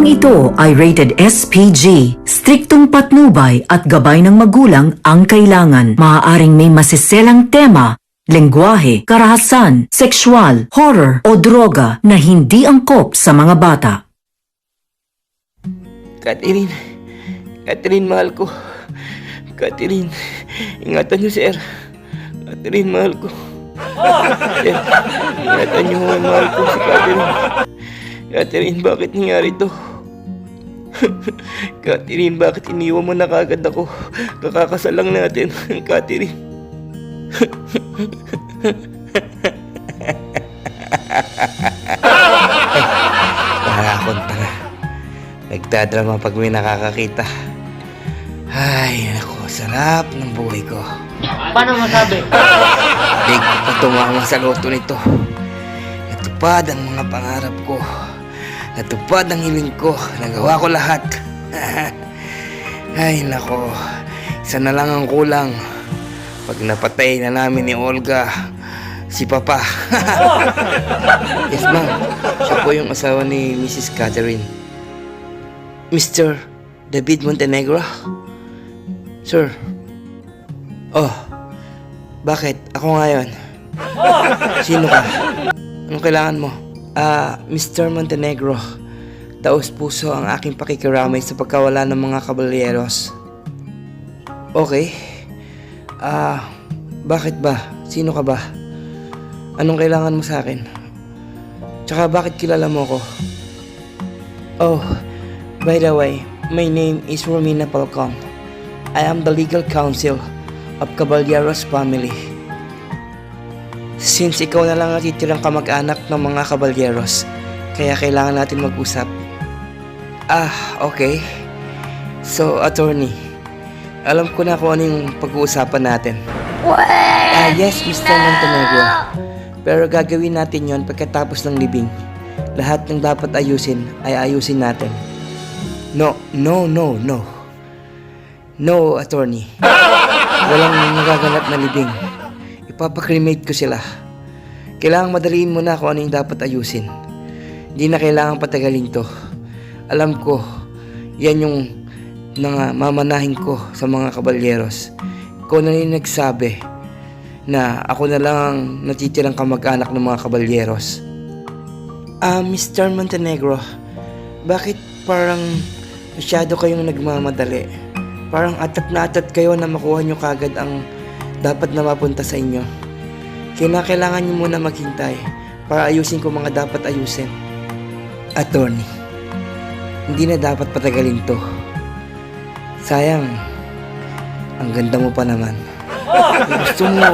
Programang ito ay rated SPG. Striktong patnubay at gabay ng magulang ang kailangan. Maaaring may masiselang tema, lengguwahe, karahasan, sexual, horror o droga na hindi angkop sa mga bata. Catherine, mahal ko. Catherine, ingatan niyo, sir. Catherine, mahal ko. Sir, ingatan niyo, mahal ko si Catherine. Catherine, bakit nangyari to? Catherine, bakit iniwan mo na kagad ako? Kakakasal lang natin, Catherine. Para akong tanga. Nagdadrama pag may nakakakita. Ay, naku, sarap ng buhay ko. Paano masabi? Hindi ko pa tumama sa loto nito. Natupad ang mga pangarap ko. Natupad ang hiling ko. Nagawa ko lahat. Ay, naku, isa na lang ang kulang. Pag napatay na namin ni Olga, si Papa. Yes, ma'am. Siya po yung asawa ni Mrs. Catherine. Mr. David Montenegro? Sir. Oh, bakit? Ako ngayon. Sino ka? Anong kailangan mo? Mr. Montenegro, taos puso ang aking pakikiramay sa pagkawala ng mga kabalyeros. Okay. Bakit ba? Sino ka ba? Anong kailangan mo sa akin? Tsaka bakit kilala mo ko? Oh, by the way, my name is Romina Falcon. I am the legal counsel of Caballeros family. Since ikaw na lang natitirang kamag-anak ng mga Caballeros, kaya kailangan natin mag-usap. Okay. So, attorney, alam ko na kung ano yung pag-uusapan natin. Yes, Mr. Montenegro. Pero gagawin natin yon pagkatapos ng libing. Lahat ng dapat ayusin ay ayusin natin. No, attorney. Walang nagaganap na libing. Ipapakremate ko sila. Kailangang madaliin mo na kung ano yung dapat ayusin. Hindi na kailangang patagalin to. Alam ko, yan yung mamanahin ko sa mga kabalyeros. Ikaw na rin nagsabi na ako na lang ang natitirang kamag-anak ng mga kabalyeros. Mr. Montenegro, bakit parang masyado kayong nagmamadali? Parang atat na atat kayo na makuha nyo kagad ang dapat na mapunta sa inyo. Kailangan nyo muna maghintay para ayusin ko mga dapat ayusin. Attorney, hindi na dapat patagalin to. Sayang, ang ganda mo pa naman. Gusto mo...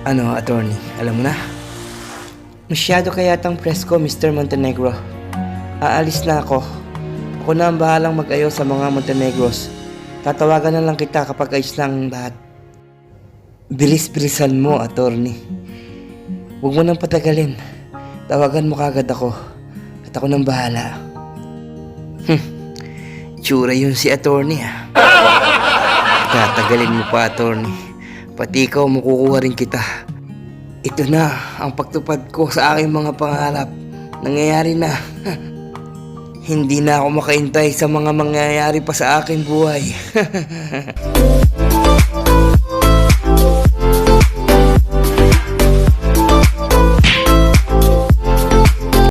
Ano, attorney, alam mo na? Masyado kayatang presko, Mr. Montenegro. Aalis na ako. Ako na ang bahalang mag-ayos sa mga Montenegros. Tatawagan na lang kita kapag ayos lang ang lahat. Bilis-bilisan mo, attorney. Huwag mo nang patagalin. Tawagan mo kagad ako. At ako nang bahala. Tsura yun si attorney, Tatagalin mo pa, attorney. Pati ikaw, makukuha rin kita. Ito na ang pagtupad ko sa aking mga pangarap. Nangyayari na. Hindi na ako makaintay sa mga mangyayari pa sa aking buhay.